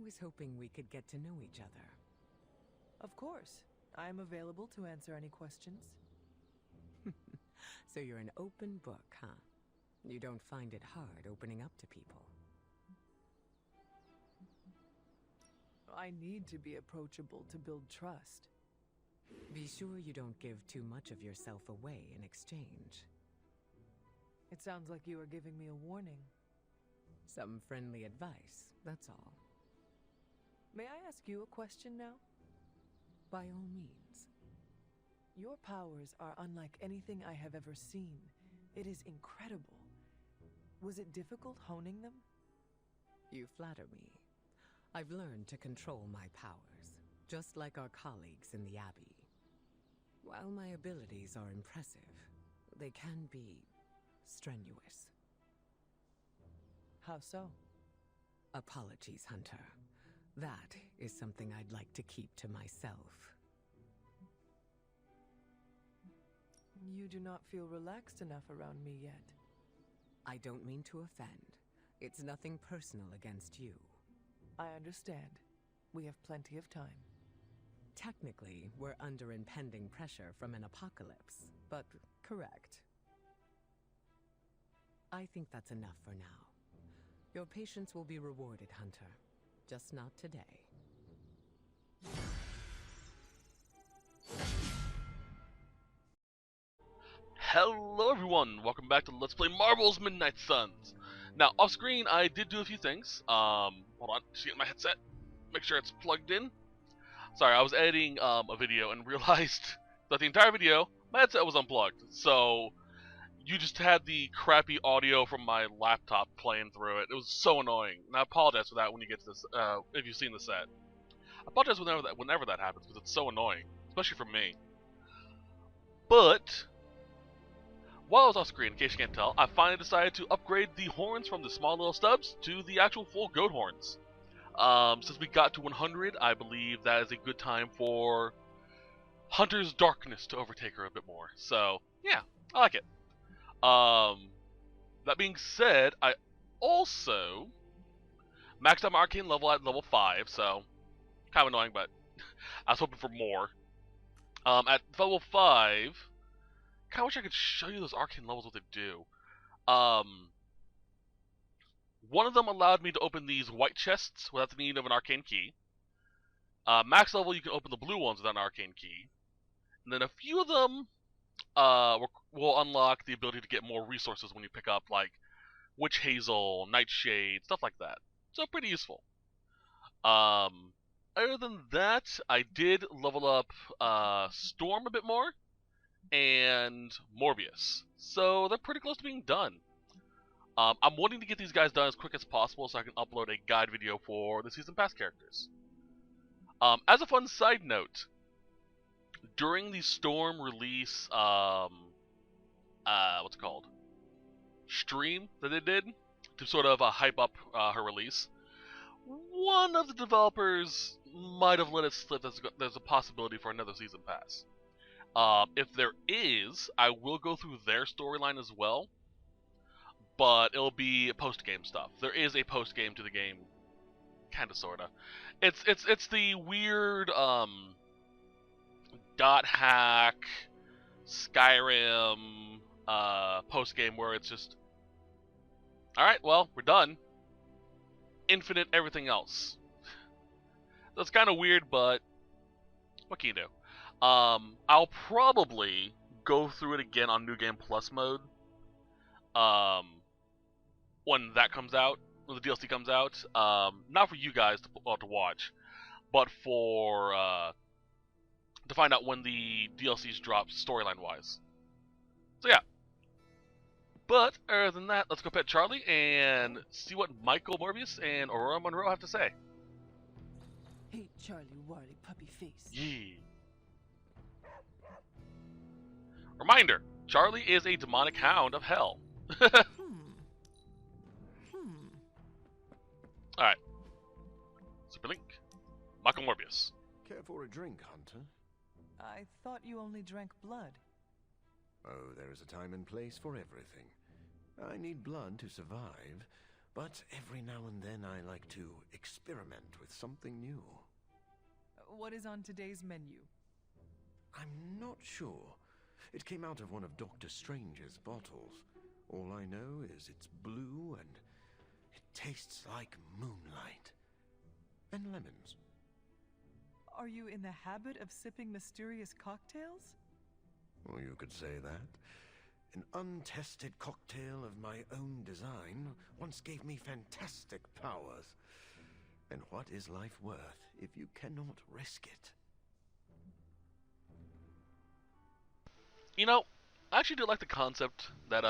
was hoping we could get to know each other. Of course. I am available to answer any questions. So you're an open book, huh? You don't find it hard opening up to people? I need to be approachable to build trust. Be sure you don't give too much of yourself away in exchange. It sounds like you are giving me a warning. Some friendly advice, that's all. May I ask you a question now? By all means. Your powers are unlike anything I have ever seen. It is incredible. Was it difficult honing them? You flatter me. I've learned to control my powers, just like our colleagues in the Abbey. While my abilities are impressive, they can be strenuous. How so? Apologies, Hunter. That is something I'd like to keep to myself. You do not feel relaxed enough around me yet. I don't mean to offend. It's nothing personal against you. I understand. We have plenty of time. Technically, we're under impending pressure from an apocalypse, but correct. I think that's enough for now. Your patience will be rewarded, Hunter. Just not today. Hello everyone, welcome back to Let's Play Marvel's Midnight Suns. Now, off screen, I did do a few things. Hold on, just get my headset, make sure it's plugged in. Sorry, I was editing a video and realized that the entire video, my headset was unplugged. So, you just had the crappy audio from my laptop playing through it. It was so annoying, and I apologize for that when you get to this, if you've seen the set. I apologize whenever that happens, because it's so annoying, especially for me. But while I was off screen, in case you can't tell, I finally decided to upgrade the horns from the small little stubs to the actual full goat horns. Since we got to 100, I believe that is a good time for Hunter's darkness to overtake her a bit more. So, yeah, I like it. That being said, I also maxed out my arcane level at level 5, so kind of annoying, but I was hoping for more. At level 5, kind of wish I could show you those arcane levels, what they do. One of them allowed me to open these white chests without the need of an arcane key. Max level, you can open the blue ones without an arcane key. And then a few of them will unlock the ability to get more resources when you pick up, like Witch Hazel, Nightshade, stuff like that. So pretty useful. Other than that, I did level up Storm a bit more, and Morbius. So they're pretty close to being done. I'm wanting to get these guys done as quick as possible so I can upload a guide video for the Season Pass characters. As a fun side note, during the Storm release, what's it called? Stream that they did to sort of hype up her release, one of the developers might have let it slip that there's a possibility for another Season Pass. If there is, I will go through their storyline as well, but it'll be post-game stuff. There is a post-game to the game, kinda sorta. It's the weird dot hack Skyrim post-game where it's just, alright, well, we're done. Infinite everything else. That's kind of weird, but what can you do? I'll probably go through it again on New Game Plus mode when that comes out, when the DLC comes out. Not for you guys to watch, but for to find out when the DLCs drop storyline-wise. So yeah. But other than that, let's go pet Charlie and see what Michael Morbius and Aurora Monroe have to say. Hey, Charlie Warly puppy face. Yeah. Reminder, Charlie is a demonic hound of hell. Alright. Superlink. Michael Morbius. Care for a drink, Hunter? I thought you only drank blood. Oh, there is a time and place for everything. I need blood to survive, but every now and then I like to experiment with something new. What is on today's menu? I'm not sure. It came out of one of Dr. Strange's bottles. All I know is it's blue and it tastes like moonlight. And lemons. Are you in the habit of sipping mysterious cocktails? Well, you could say that. An untested cocktail of my own design once gave me fantastic powers. And what is life worth if you cannot risk it? You know, I actually do like the concept that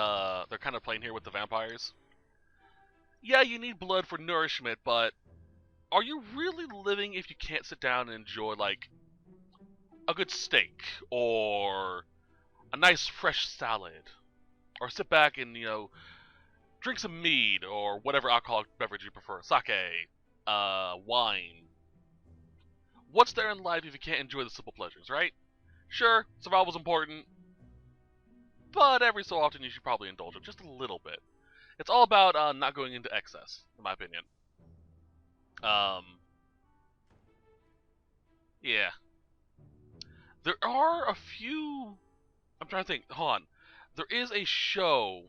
they're kind of playing here with the vampires. Yeah, you need blood for nourishment, but are you really living if you can't sit down and enjoy, like, a good steak, or a nice fresh salad, or sit back and, you know, drink some mead, or whatever alcoholic beverage you prefer, sake, wine. What's there in life if you can't enjoy the simple pleasures, right? Sure, survival's important, but every so often you should probably indulge it just a little bit. It's all about not going into excess, in my opinion. Yeah. There are a few... I'm trying to think. Hold on. There is a show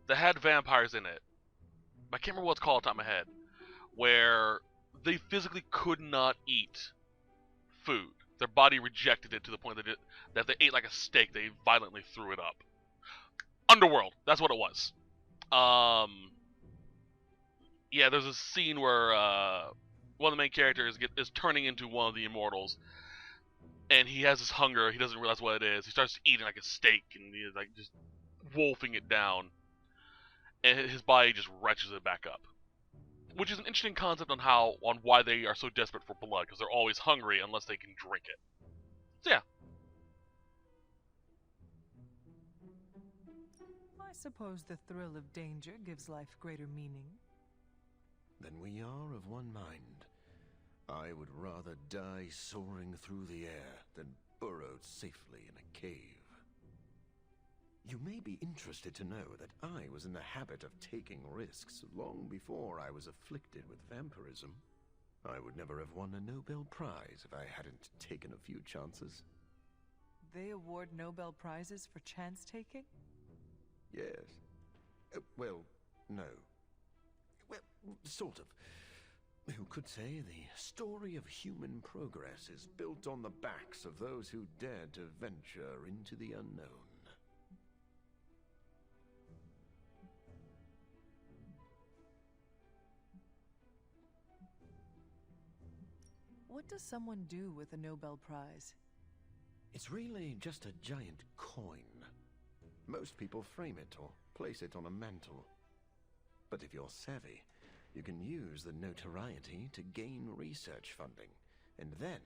that had vampires in it. I can't remember what it's called off the top of my head. Where they physically could not eat food. Their body rejected it to the point that if they ate like a steak, they violently threw it up. Underworld. That's what it was. Yeah, there's a scene where one of the main characters is turning into one of the immortals, and he has this hunger. He doesn't realize what it is. He starts eating like a steak, and he's like just wolfing it down, and his body just retches it back up. Which is an interesting concept on why they are so desperate for blood, because they're always hungry unless they can drink it. So yeah. I suppose the thrill of danger gives life greater meaning. Then we are of one mind. I would rather die soaring through the air than burrowed safely in a cave. You may be interested to know that I was in the habit of taking risks long before I was afflicted with vampirism. I would never have won a Nobel Prize if I hadn't taken a few chances. They award Nobel Prizes for chance-taking? Yes. Well, no. Well, sort of. Who could say the story of human progress is built on the backs of those who dared to venture into the unknown? What does someone do with a Nobel Prize? It's really just a giant coin. Most people frame it or place it on a mantle. But if you're savvy, you can use the notoriety to gain research funding, and then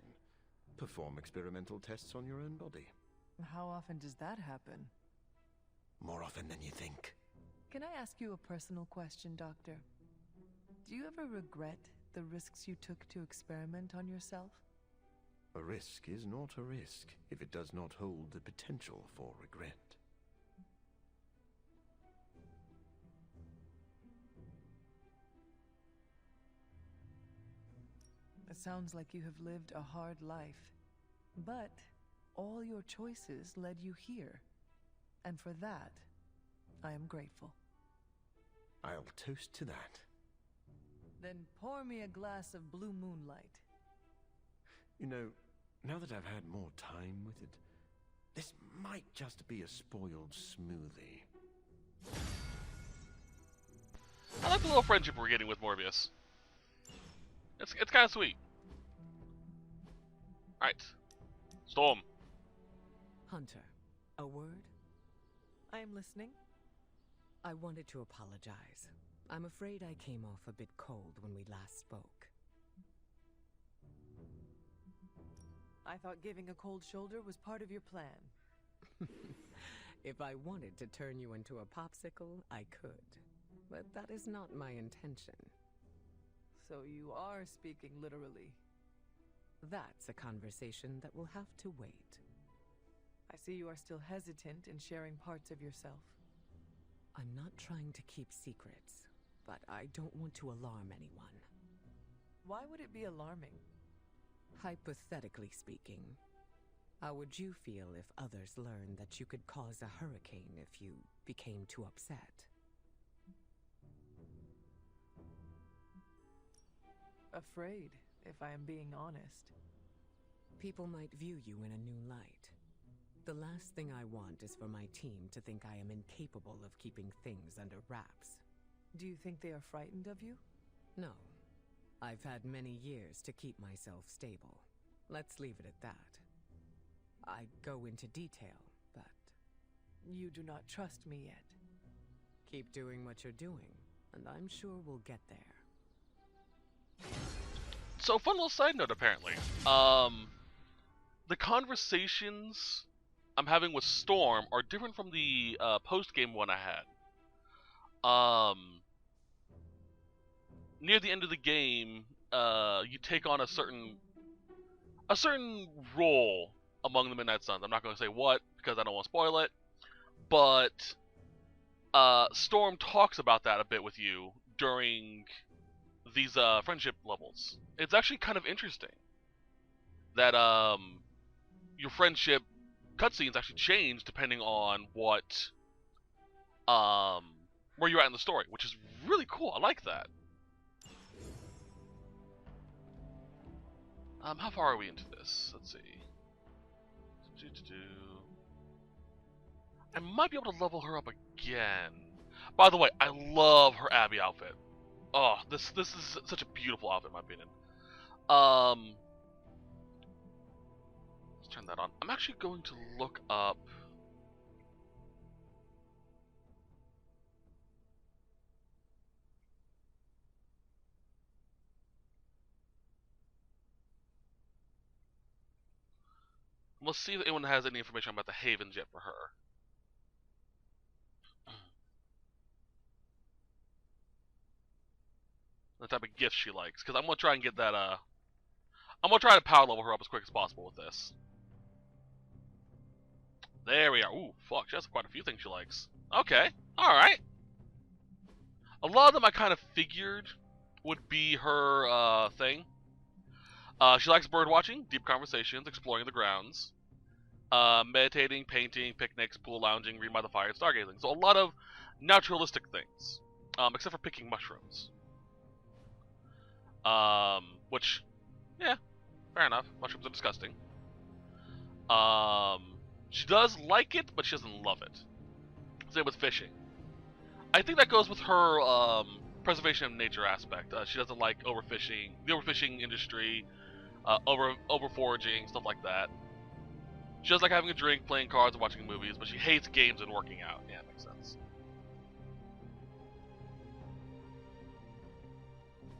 perform experimental tests on your own body. How often does that happen? More often than you think. Can I ask you a personal question, Doctor? Do you ever regret the risks you took to experiment on yourself? A risk is not a risk if it does not hold the potential for regret. It sounds like you have lived a hard life, but all your choices led you here. And for that, I am grateful. I'll toast to that. Then pour me a glass of blue moonlight. You know, now that I've had more time with it, this might just be a spoiled smoothie. I like the little friendship we're getting with Morbius. It's kind of sweet. Alright. Storm. Hunter, a word? I am listening. I wanted to apologize. I'm afraid I came off a bit cold when we last spoke. I thought giving a cold shoulder was part of your plan. If I wanted to turn you into a popsicle, I could. But that is not my intention. So you are speaking literally. That's a conversation that will have to wait. I see you are still hesitant in sharing parts of yourself. I'm not trying to keep secrets. but I don't want to alarm anyone. Why would it be alarming? Hypothetically speaking, how would you feel if others learned that you could cause a hurricane if you became too upset? Afraid, if I am being honest. People might view you in a new light. The last thing I want is for my team to think I am incapable of keeping things under wraps. Do you think they are frightened of you? No. I've had many years to keep myself stable. Let's leave it at that. I go into detail, but... You do not trust me yet. Keep doing what you're doing, and I'm sure we'll get there. So, fun little side note, apparently. The conversations I'm having with Storm are different from the post-game one I had. Near the end of the game, you take on a certain role among the Midnight Suns. I'm not going to say what, because I don't want to spoil it. But Storm talks about that a bit with you during these friendship levels. It's actually kind of interesting that your friendship cutscenes actually change depending on what where you're at in the story, which is really cool. I like that. How far are we into this? Let's see. I might be able to level her up again. By the way, I love her Abby outfit. Oh, this is such a beautiful outfit in my opinion. Let's turn that on. I'm actually going to look up. Let's see if anyone has any information about the Havens yet for her. The type of gift she likes, because I'm gonna try and get that. I'm gonna try to power level her up as quick as possible with this. There we are. Ooh, fuck, she has quite a few things she likes. Okay, all right. A lot of them I kind of figured would be her thing. She likes bird watching, deep conversations, exploring the grounds, meditating, painting, picnics, pool lounging, reading by the fire, and stargazing. So a lot of naturalistic things, except for picking mushrooms. Which, yeah, fair enough. Mushrooms are disgusting. She does like it, but she doesn't love it. Same with fishing. I think that goes with her preservation of nature aspect. She doesn't like overfishing, the overfishing industry, over foraging, stuff like that. She does like having a drink, playing cards, and watching movies, but she hates games and working out. Yeah, makes sense.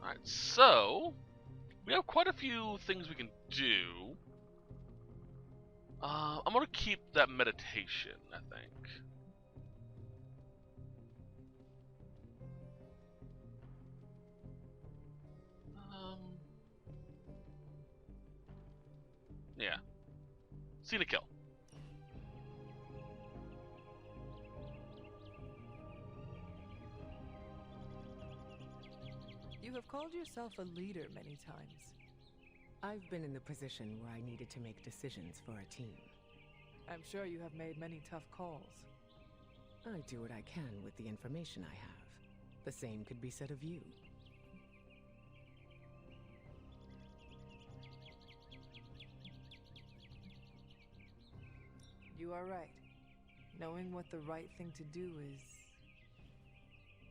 Alright, so we have quite a few things we can do. I'm gonna keep that meditation, I think. Yeah. Scene a kill. You have called yourself a leader many times. I've been in the position where I needed to make decisions for a team. I'm sure you have made many tough calls. I do what I can with the information I have. The same could be said of you. You are right. Knowing what the right thing to do is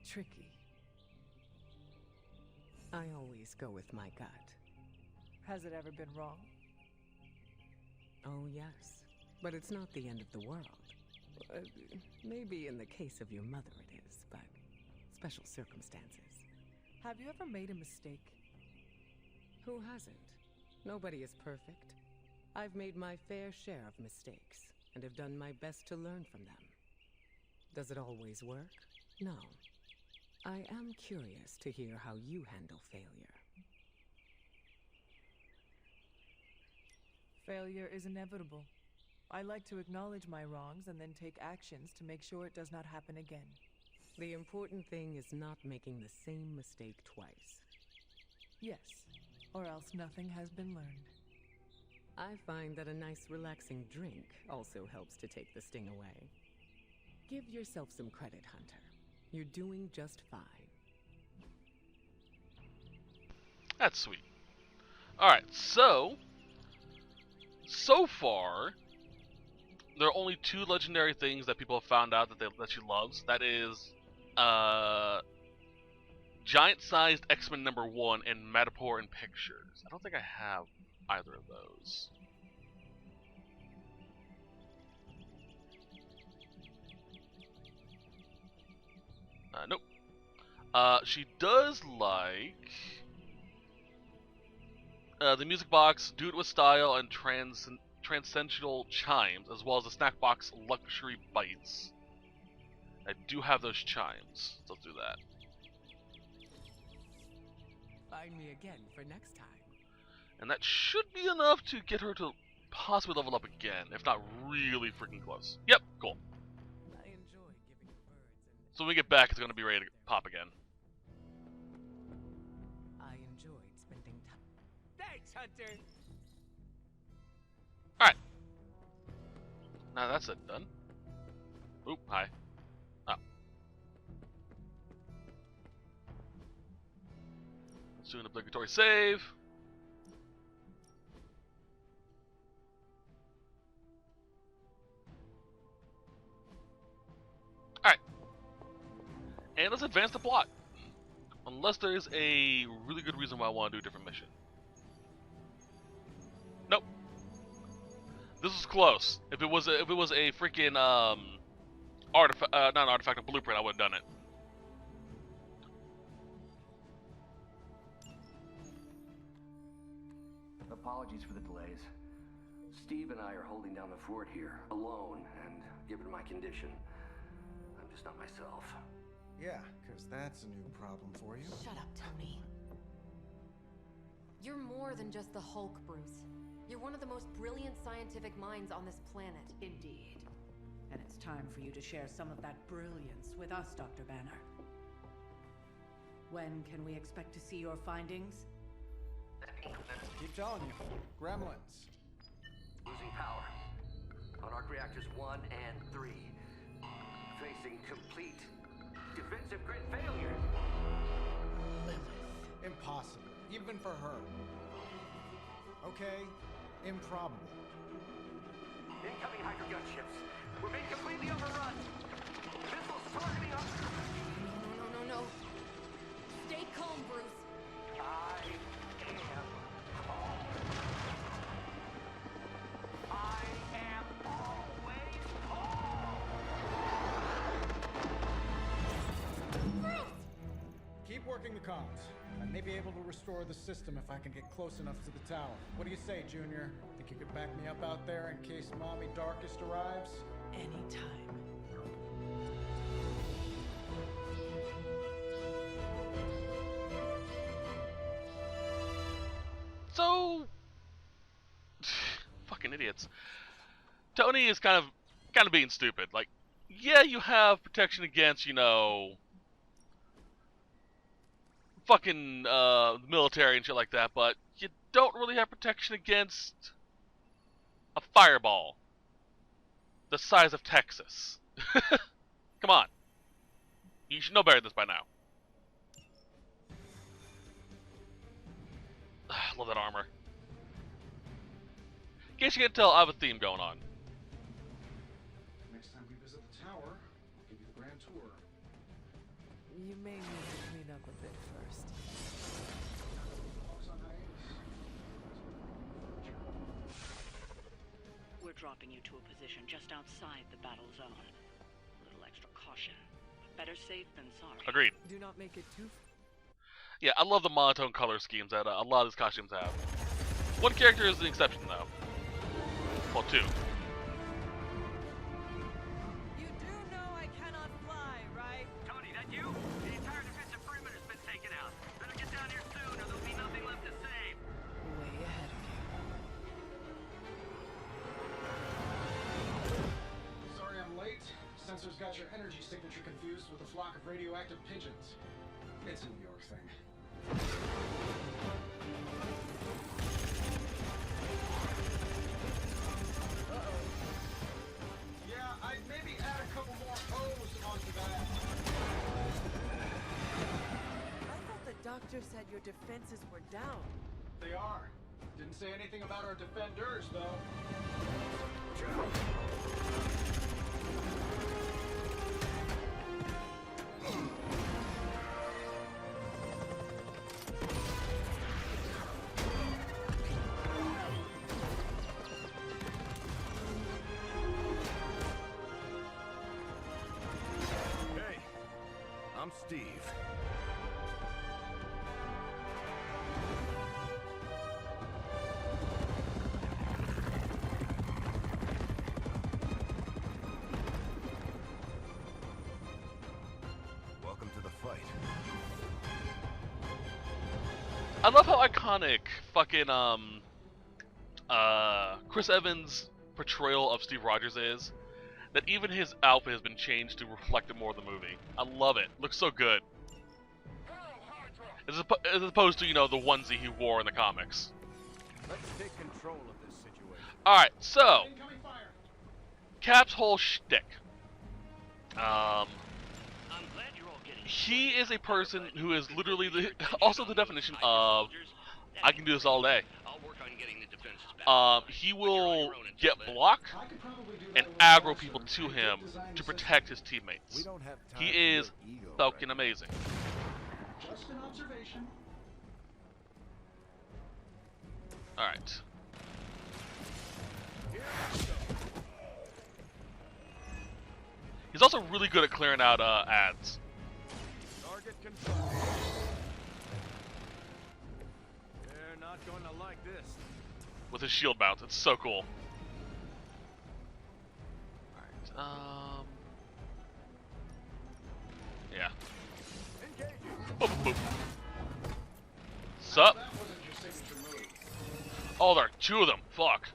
tricky. I always go with my gut. Has it ever been wrong? Oh, yes. But it's not the end of the world. Maybe in the case of your mother it is, but special circumstances. Have you ever made a mistake? Who hasn't? Nobody is perfect. I've made my fair share of mistakes, and have done my best to learn from them. Does it always work? No. I am curious to hear how you handle failure. Failure is inevitable. I like to acknowledge my wrongs and then take actions to make sure it does not happen again. The important thing is not making the same mistake twice. Yes, or else nothing has been learned. I find that a nice relaxing drink also helps to take the sting away. Give yourself some credit, Hunter. You're doing just fine. That's sweet. Alright, so far, there are only 2 legendary things that people have found out that she loves. That is, giant-sized X-Men #1 and Matterport in Pictures. I don't think I have either of those. Nope. She does like the music box, Do It With Style, and Transcendental Chimes, as well as the snack box Luxury Bites. I do have those chimes, so let's do that. Find me again for next time. And that should be enough to get her to possibly level up again, if not really freaking close. Yep, cool. I enjoy giving the birds and So when we get back, it's going to be ready to pop again. I enjoyed spending time. Thanks, Hunter. Alright. Now that's it done. Oop, hi. Oh. Let's do an obligatory save. Alright. And let's advance the plot. Unless there's a really good reason why I want to do a different mission. Nope. This is close. If it was a freaking artifact, not an artifact, a blueprint, I would have done it. Apologies for the delays. Steve and I are holding down the fort here, alone, and given my condition, I'm just not myself. Yeah, because that's a new problem for you. Shut up, Tony. You're more than just the Hulk, Bruce. You're one of the most brilliant scientific minds on this planet. Indeed. And it's time for you to share some of that brilliance with us, Dr. Banner. When can we expect to see your findings? Keep telling you. Gremlins. Losing power. On arc reactors 1 and 3. Facing complete defensive grid failure. Impossible. Even for her. Okay? Improbable. Incoming Hydra gunships. We're being completely overrun. Missiles targeting us. No. Stay calm, Bruce. I am always calm. Keep working the comms. I may be able to restore the system if I can get close enough to the tower. What do you say, Junior? Think you could back me up out there in case Mommy Darkest arrives? Anytime. So, fucking idiots. Tony is kind of being stupid. Like, yeah, you have protection against, you know, fucking military and shit like that, but you don't really have protection against a fireball the size of Texas. Come on. You should know better than this by now. Love that armor. In case you can't tell, I have a theme going on. Next time we visit the tower, I'll give you the grand tour. You may need to clean up a bit first. Walks on hiatus. We're dropping you to a position just outside the battle zone. A little extra caution. Better safe than sorry. Agreed. Do not make it too. Yeah, I love the monotone color schemes that a lot of these costumes have. One character is the exception, though. Well, 2. You do know I cannot fly, right? Tony, that you? The entire defensive perimeter's been taken out. Better get down here soon or there'll be nothing left to save. Way ahead of you. Sorry I'm late. Sensor officer's got your energy signature confused with a flock of radioactive pigeons. It's a New York thing. Yeah, I'd maybe add a couple more O's onto that. I thought the doctor said your defenses were down. They are. Didn't say anything about our defenders, though. Hey, I'm Steve. Welcome to the fight. I love how iconic fucking Chris Evans' portrayal of Steve Rogers is. That even his outfit has been changed to reflect it more of the movie. I love it. Looks so good. As opposed to, you know, the onesie he wore in the comics. Let's take control of this situation. Alright, so Incoming fire. Cap's whole shtick. I'm glad you're all getting. He is a person who is literally also the definition of I can do this all day. I'll work on getting the defenses back. He will get until then. block I could probably do that and with aggro Officer people to and him design to the protect his system. We teammates. don't have time He for is your ego fucking right amazing. Just an observation. Alright. He's also really good at clearing out ads. Target confirmed. They're not gonna like this. With his shield bounce. It's so cool. Alright, yeah. Engaging. Boop, boop. Sup? That wasn't your signature move. Oh, there are two of them. Fuck.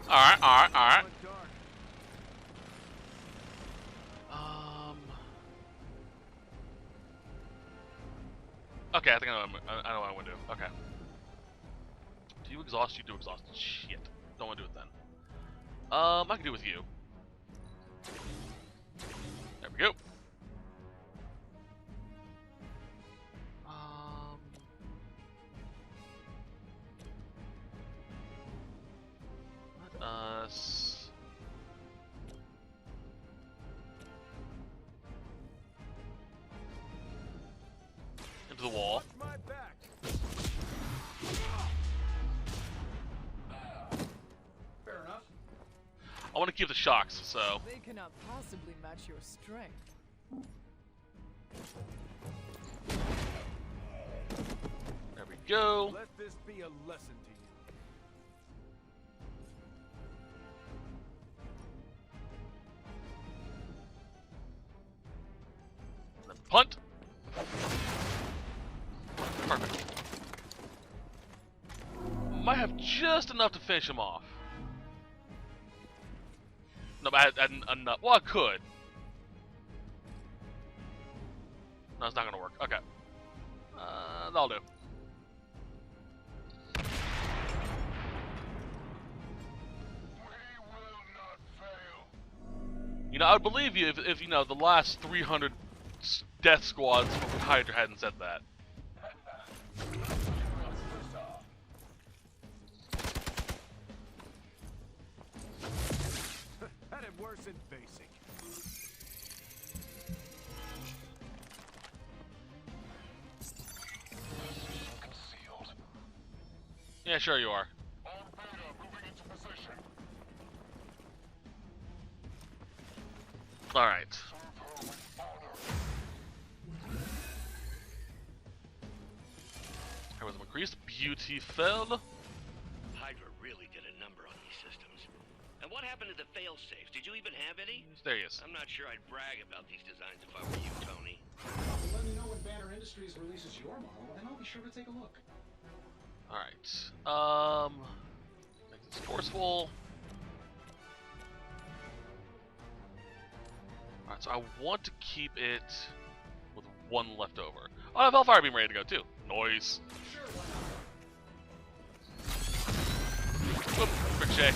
Alright, alright, alright. Going dark. Okay, I think I know what I want to do. Okay. Do you exhaust? You do exhaust. Shit. Don't want to do it then. I can do it with you. There we go. Let us. Into the wall. Watch my back. Fair enough. I want to keep the shocks, so. They cannot possibly match your strength. There we go. Let this be a lesson to you. Then punt. Perfect. Might have just enough to finish him off. No, but I had enough. Well, I could. No, it's not gonna work. Okay. That'll do. You know, I would believe you if you know the last 300 death squads from Hydra hadn't said that. Had it worse in basic. Yeah, sure you are. All right. There was increased beauty fell. Hydra really did a number on these systems. And what happened to the fail-safes? Did you even have any? There he is. I'm not sure I'd brag about these designs if I were you, Tony. Well, let me know when Banner Industries releases your model, and I'll be sure to take a look. All right. Make this forceful. Alright, so I want to keep it with one left over. Oh, I have Hellfire Beam ready to go too. Noise. Whoop, ricochet.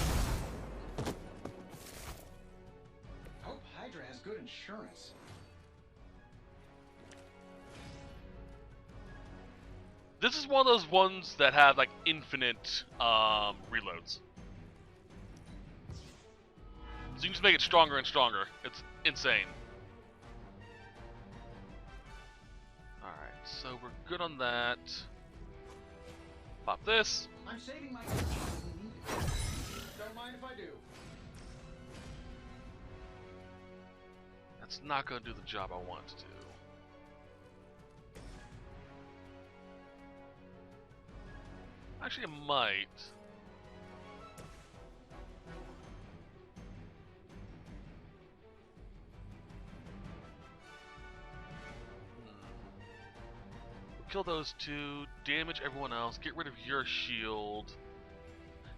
I hope Hydra has good insurance. This is one of those ones that have like infinite reloads. So you can just make it stronger and stronger. It's insane. Alright, so we're good on that. Pop this. I'm saving my don't mind if I do. That's not going to do the job I want it to do. Actually, it might. Kill those two, damage everyone else, get rid of your shield.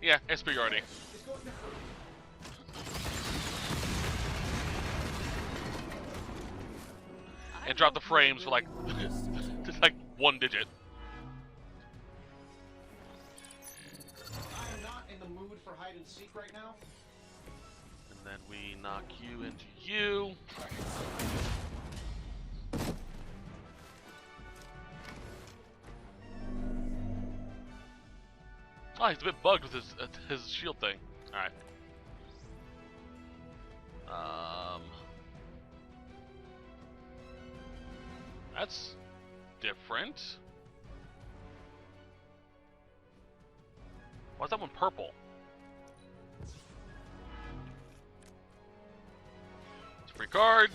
Yeah, superiority. And drop the frames for like, just like 1 digit. I am not in the mood for hide and seek right now. And then we knock you into you. Oh, he's a bit bugged with his shield thing. All right. That's different. Why is that one purple? It's a free card.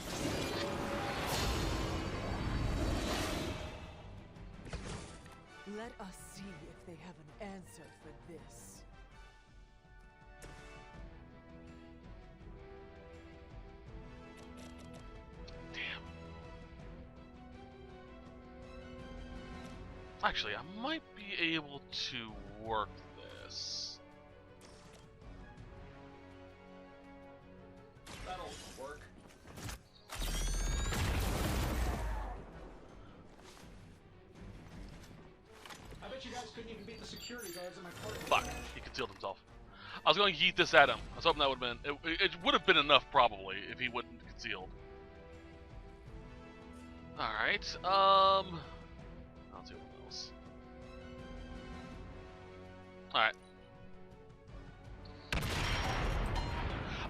Let us see if they have an answer for this. Damn. Actually, I might be able to work this. That'll work. I bet you guys couldn't even beat the security guards in my party. Fuck, he concealed himself. I was going to yeet this at him. I was hoping that would have been... It would have been enough, probably, if he wouldn't concealed. Alright, I'll do what else. Alright.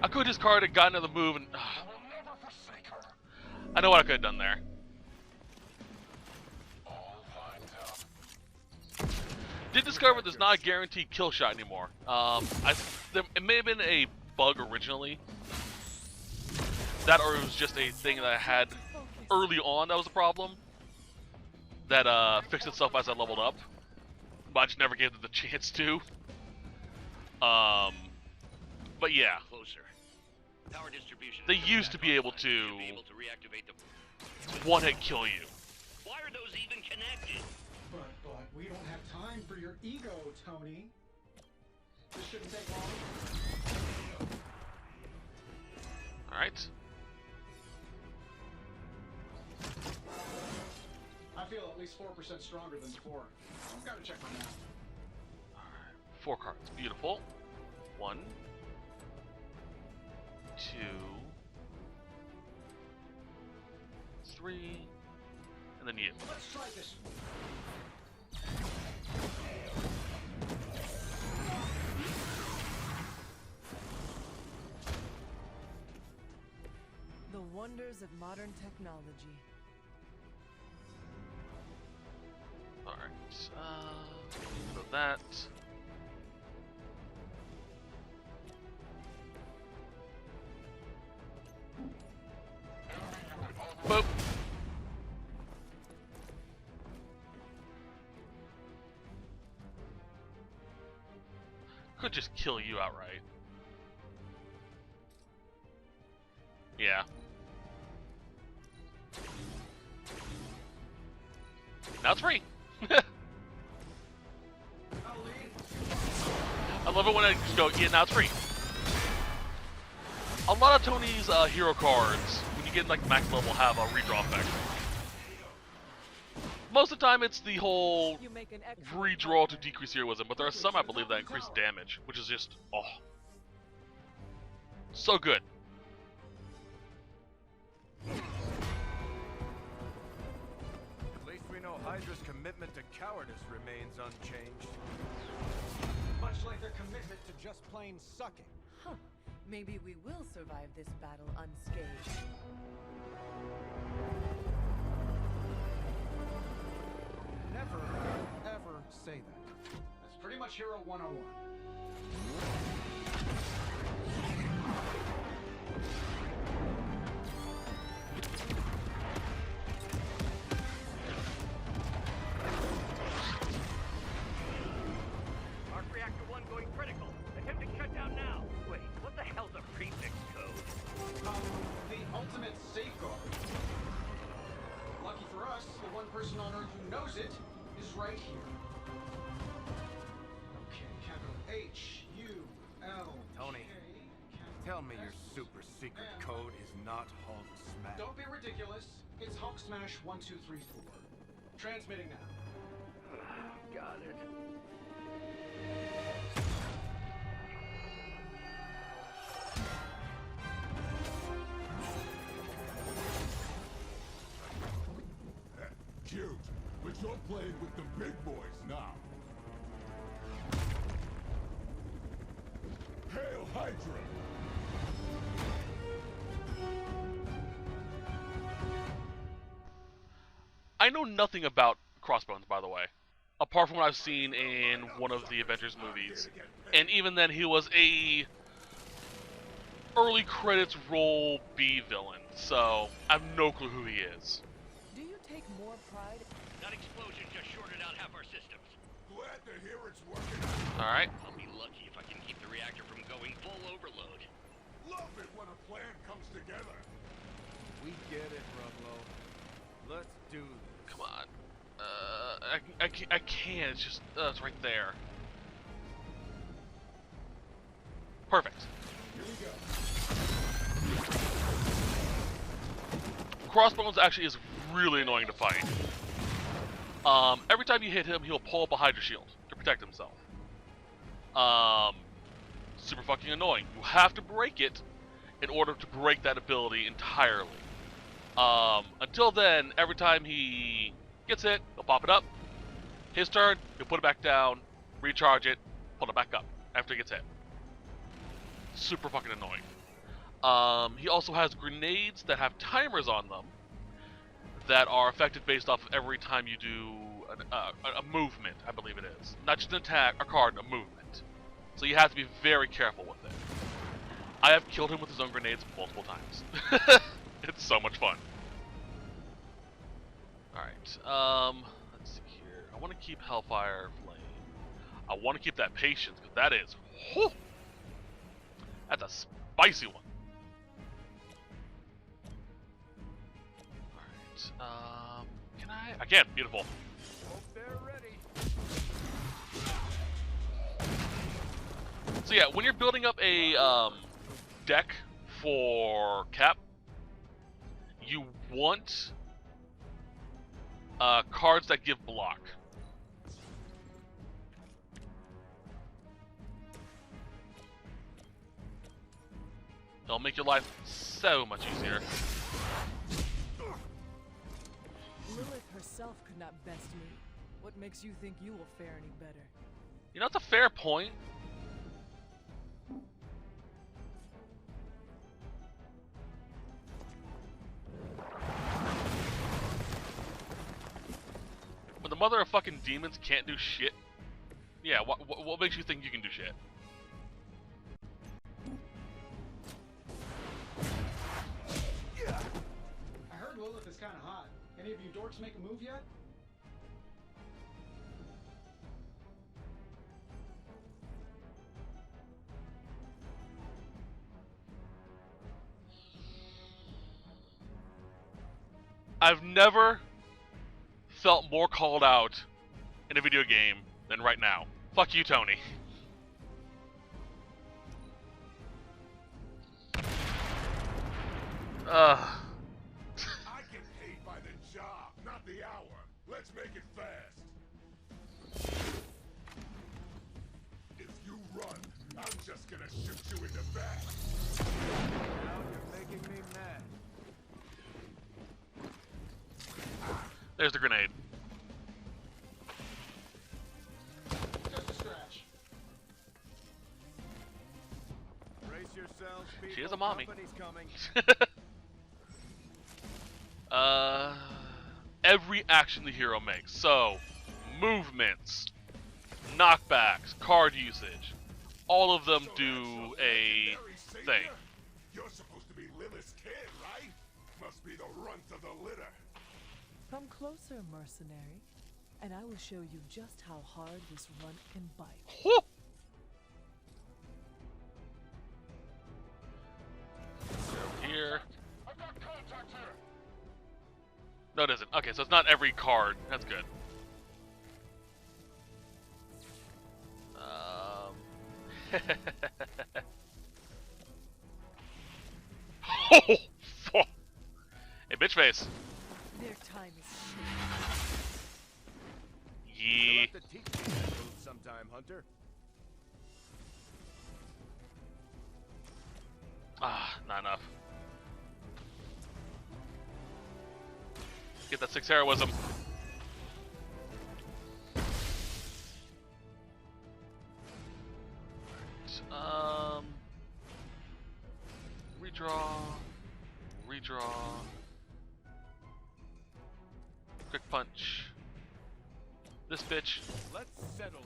I could have discarded, got another move, and... I know what I could have done there. Did discover there's not a guaranteed kill shot anymore. It may have been a bug originally. That or it was just a thing that I had early on that was a problem. That fixed itself as I leveled up. But I just never gave it the chance to. But yeah. Closer. Power distribution. They used to be able to reactivate the... one-hit kill you. Why are those even connected? But we don't have time for your ego, Tony. This shouldn't take long. Alright. I feel at least 4% stronger than before. I've got to check my math. Alright. 4 cards. Beautiful. 1, 2, 3, and then you. Let's try this. The wonders of modern technology. Alright, so that. Boop. Could just kill you outright. Yeah. Now it's free. I love it when I just go, yeah, now it's free. A lot of Tony's hero cards, when you get in like max level have a redraw effect. Most of the time it's the whole redraw to decrease heroism, but there are some I believe that increase damage, which is just, oh, so good. At least we know Hydra's commitment to cowardice remains unchanged. Much like their commitment to just plain sucking. Huh. Maybe we will survive this battle unscathed. Never, ever say that. That's pretty much Hero 101. Arc Reactor 1 going critical. Attempting shutdown now. Wait, what the hell's a prefix code? The ultimate safeguard. Lucky for us, the one person on Earth who knows it is right here. Okay, capital H-U-L. Tony, tell me your super secret code is not Hulk Smash. Don't be ridiculous. It's Hulk Smash 1234. Transmitting now. Got it. Cute, but you're playing with the big boys now. Hail Hydra! I know nothing about Crossbones, by the way, apart from what I've seen in one of the Avengers movies, and even then he was a early credits role B villain, so I have no clue who he is. Do you take more pride? That explosion just shorted out half our systems. Glad to hear it's working. Alright. I'll be lucky if I can keep the reactor from going full overload. Love it when a plan comes together. We get it, Rumlow. Let's do this. Come on. I can't. It's just, it's right there. Perfect. Here we go. Crossbones actually is really annoying to fight. Every time you hit him, he'll pull up a Hydra shield to protect himself. Super fucking annoying. You have to break it in order to break that ability entirely. Until then, every time he gets hit, he'll pop it up. His turn, he'll put it back down, recharge it, pull it back up after he gets hit. Super fucking annoying. He also has grenades that have timers on them that are effective based off of every time you do a movement, I believe it is. Not just an attack, a card, a movement. So you have to be very careful with it. I have killed him with his own grenades multiple times. It's so much fun. Alright, let's see here. I want to keep Hellfire Flame. I want to keep that Patience, because that is... whew, that's a spicy one. Alright, can I? I can, beautiful. Hope they're ready. So yeah, when you're building up a deck for Cap, you want cards that give block. It'll make your life so much easier. Lilith herself could not best me. What makes you think you will fare any better? You know, it's a fair point. When the mother of fucking demons can't do shit, yeah, what makes you think you can do shit? I heard Lilith is kind of hot. Any of you dorks make a move yet? I've never felt more called out in a video game than right now. Fuck you, Tony. let's make it fast. If you run, I'm just gonna shoot you in the back. Now you're making me mad. There's the grenade. Just a scratch. Brace yourselves, people. She is a mommy. Company's coming. Every action the hero makes. So, movements, knockbacks, card usage, all of them do a thing. You're supposed to be Lilith's kid, right? Must be the runt of the litter. Come closer, mercenary, and I will show you just how hard this runt can bite. Whew. Here. I've got contact here. No, it isn't. Okay, so it's not every card. That's good. Oh, fuck. Hey, bitch face. Their time is Yee. You'll have to teach me that move sometime, Hunter. Ah, not enough. Get that 6 heroism. Redraw. Quick punch. This bitch. Let's settle.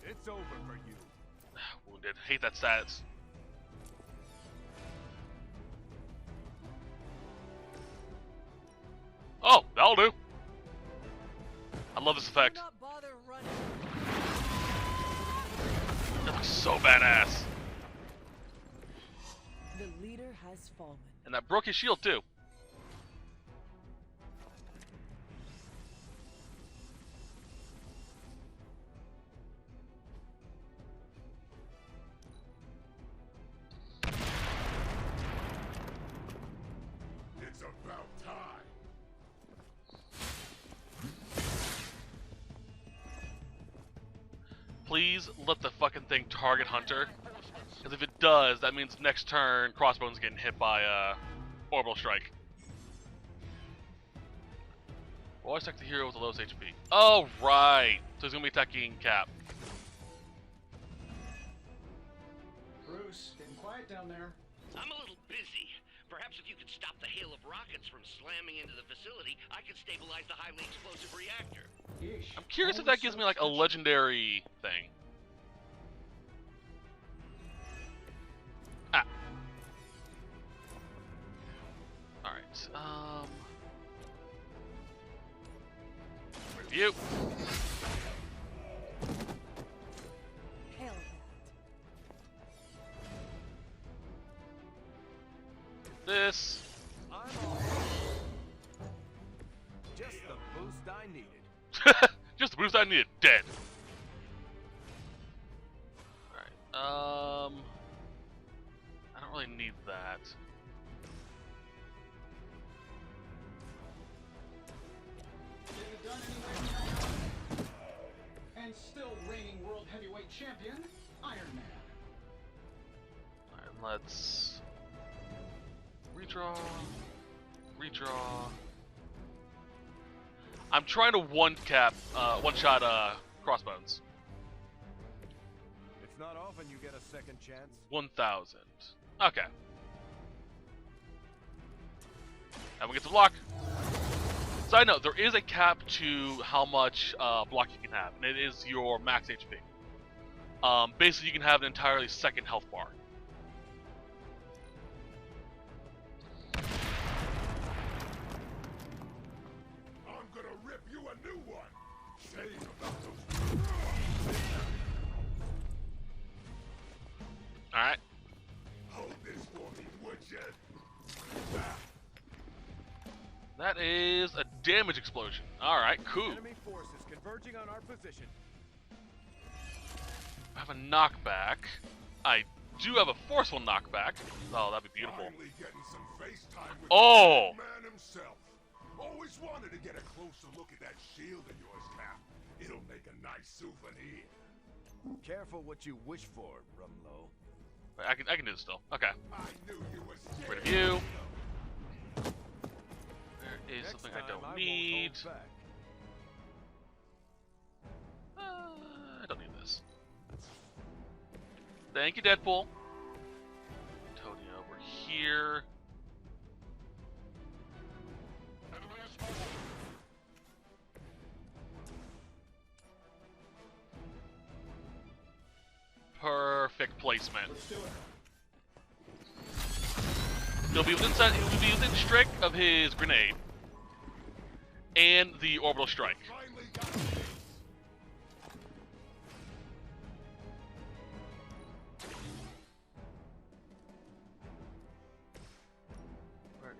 It's over for you. Wounded. Hate that stats. Oh, that'll do. I love this effect. not bother running. That looks so badass. The leader has fallen. And that broke his shield too. It's about time. Please let the fucking thing target Hunter. Because if it does, that means next turn, Crossbone's getting hit by Orbital Strike. Always attack the hero with the lowest HP. Oh, right. So he's going to be attacking Cap. Bruce, getting quiet down there. I'm a little busy. Perhaps if you could stop the hail of rockets from slamming into the facility, I could stabilize the highly explosive reactor. Yeesh. I'm curious if that gives me like a legendary thing. Ah. Alright, review. Hell This. I'm all just the boost I needed. Just the boost I needed. Dead. Alright, I don't really need that. Get it done anyway. And still reigning world heavyweight champion, Iron Man. Alright, let's redraw. I'm trying to one-shot Crossbones. It's not often you get a second chance. 1,000. Okay. And we get to block. Side note, there is a cap to how much block you can have, and it is your max HP. Basically, you can have an entirely second health bar. I'm gonna rip you a new one. Save about those. Alright. Hold this for me, would you? That is a damage explosion. Alright, cool. Enemy forces converging on our position. I have a knockback. I do have a forceful knockback. Oh, that'd be beautiful. Finally getting some face time with Oh! the man himself. Always wanted to get a closer look at that shield of yours, Cap. It'll make a nice souvenir. Careful what you wish for, Rumlow. I can do this still. Okay. I knew you were scared. Rid of you. There is something I don't need. I don't need this. Thank you, Deadpool. Tony over here. Perfect placement. He'll be within strike of his grenade and the orbital strike. Where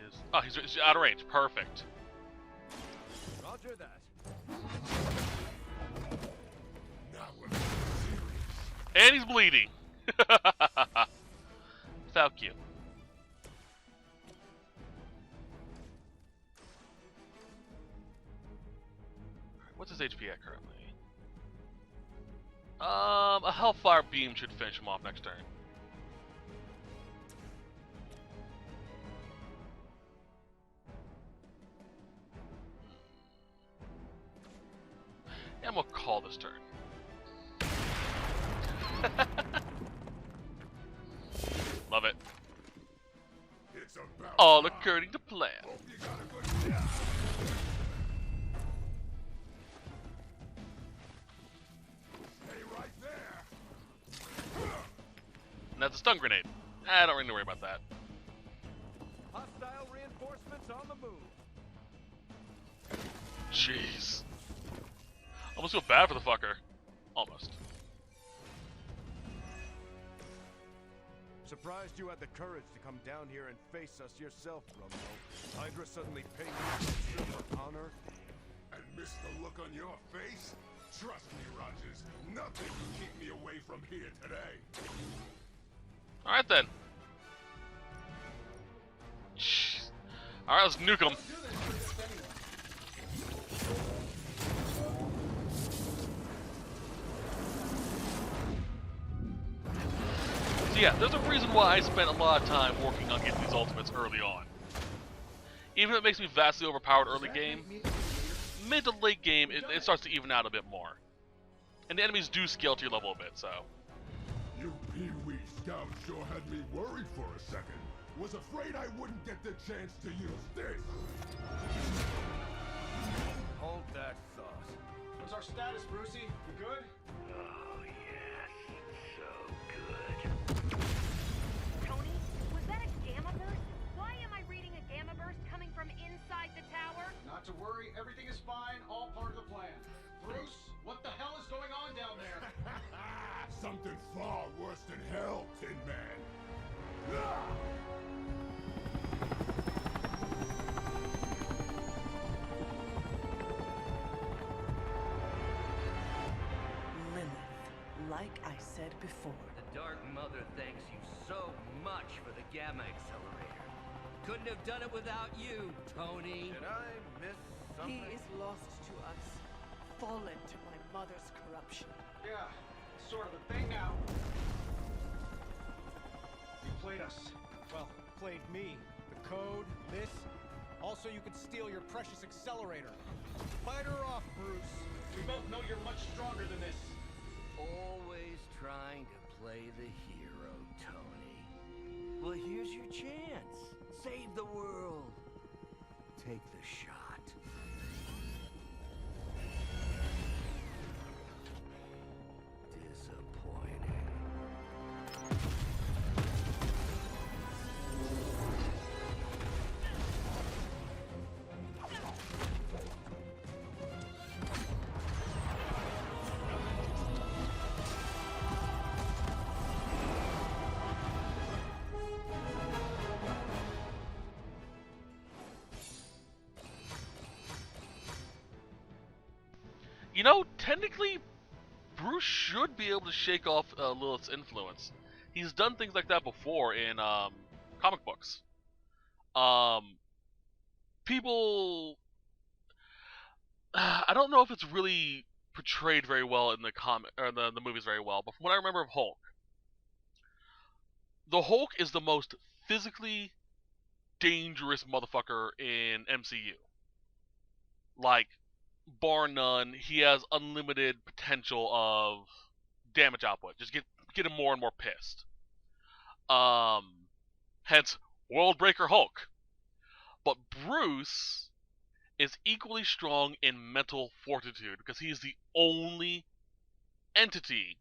is? Oh, he's out of range. Perfect. Roger that. And he's bleeding. Thank you. What's his HP at currently? A Hellfire Beam should finish him off next turn. And we'll call this turn. Love it. All according to plan. And that's a stun grenade. I don't really need to worry about that. Hostile reinforcements on the move. Jeez. Almost feel bad for the fucker. Almost. Surprised you had the courage to come down here and face us yourself, Rumlow. Hydra suddenly paying you with honor. And miss the look on your face? Trust me, Rogers, nothing can keep me away from here today. Alright then. Jeez. Alright, let's nuke him. So yeah, there's a reason why I spent a lot of time working on getting these ultimates early on. Even if it makes me vastly overpowered early game, mid to late game, it starts to even out a bit more. And the enemies do scale to your level a bit, so. You Pee-wee scouts sure had me worried for a second. Was afraid I wouldn't get the chance to use this. Hold that thought. What's our status, Brucey? You good? Oh, yes. So good. Tony, was that a gamma burst? Why am I reading a gamma burst coming from inside the tower? Not to worry, everything is fine, all part of the plan. Bruce, what the hell is going on down there? Something far worse than hell, Tin Man. Lilith, like I said before. The Dark Mother thanks you so much for the Gamma Accelerator. Couldn't have done it without you, Tony. Did I miss something? He is lost to us, fallen to my mother's corruption. Yeah, sort of a thing now. You played us. Well, played me. The code, this. Also, you could steal your precious accelerator. Fight her off, Bruce. We both know you're much stronger than this. Always trying to play the hero, Tony. Well, here's your chance. Save the world. Take the shot. Disappointing. You know, technically, Bruce should be able to shake off Lilith's influence. He's done things like that before in comic books. people, I don't know if it's really portrayed very well in the comic or the movies very well, but from what I remember of Hulk, the Hulk is the most physically dangerous motherfucker in MCU. Like, bar none, he has unlimited potential of damage output. Just get him more and more pissed. Hence Worldbreaker Hulk. But Bruce is equally strong in mental fortitude because he is the only entity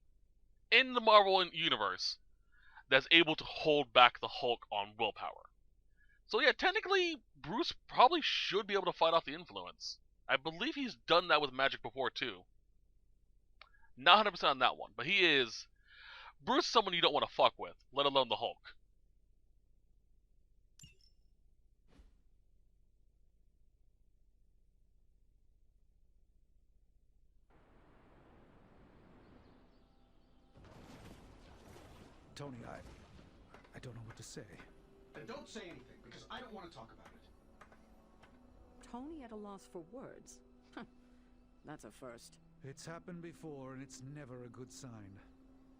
in the Marvel universe that's able to hold back the Hulk on willpower. So yeah, technically, Bruce probably should be able to fight off the influence. I believe he's done that with magic before too. Not 100% on that one, but he is... Bruce is someone you don't want to fuck with, let alone the Hulk. Tony, I don't know what to say. Then don't say anything, because I don't want to talk about it. Tony at a loss for words. That's a first. It's happened before, and it's never a good sign.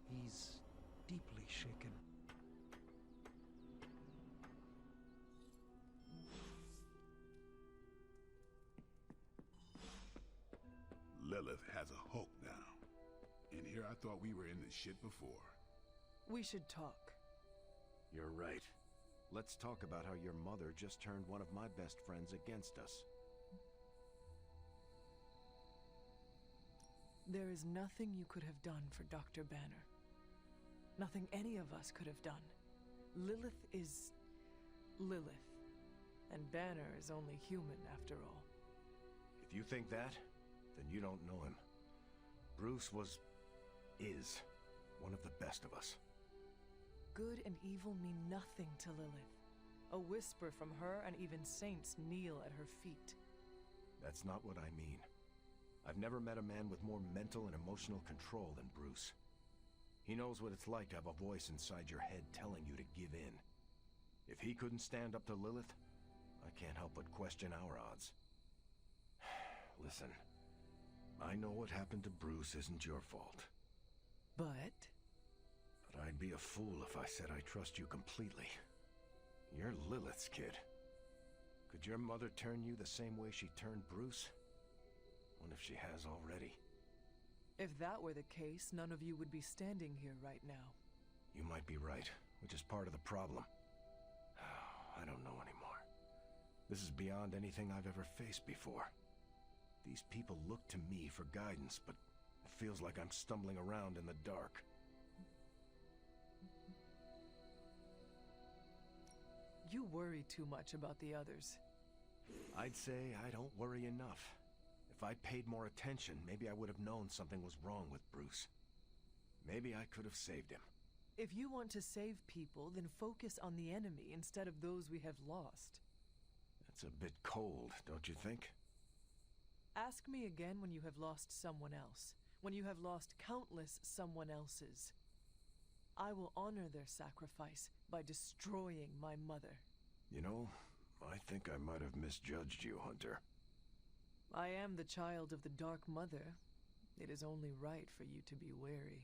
He's deeply shaken. Lilith has a Hulk now. And here I thought we were in this shit before. We should talk. You're right. Let's talk about how your mother just turned one of my best friends against us. There is nothing you could have done for Dr. Banner. Nothing any of us could have done. Lilith is... Lilith. And Banner is only human, after all. If you think that, then you don't know him. Bruce is one of the best of us. Good and evil mean nothing to Lilith. A whisper from her and even saints kneel at her feet. That's not what I mean. I've never met a man with more mental and emotional control than Bruce. He knows what it's like to have a voice inside your head telling you to give in. If he couldn't stand up to Lilith, I can't help but question our odds. Listen, I know what happened to Bruce isn't your fault. But I'd be a fool if I said I trust you completely. You're Lilith's kid. Could your mother turn you the same way she turned Bruce? What if she has already? if that were the case, none of you would be standing here right now. You might be right, which is part of the problem. I don't know anymore. This is beyond anything I've ever faced before. These people look to me for guidance, but it feels like I'm stumbling around in the dark. You worry too much about the others. I'd say I don't worry enough. If I'd paid more attention, maybe I would have known something was wrong with Bruce. Maybe I could have saved him. If you want to save people, then focus on the enemy instead of those we have lost. That's a bit cold, don't you think? Ask me again when you have lost someone else. When you have lost countless someone else's. I will honor their sacrifice by destroying my mother. You know, I think I might have misjudged you, Hunter. I am the child of the Dark Mother. It is only right for you to be wary.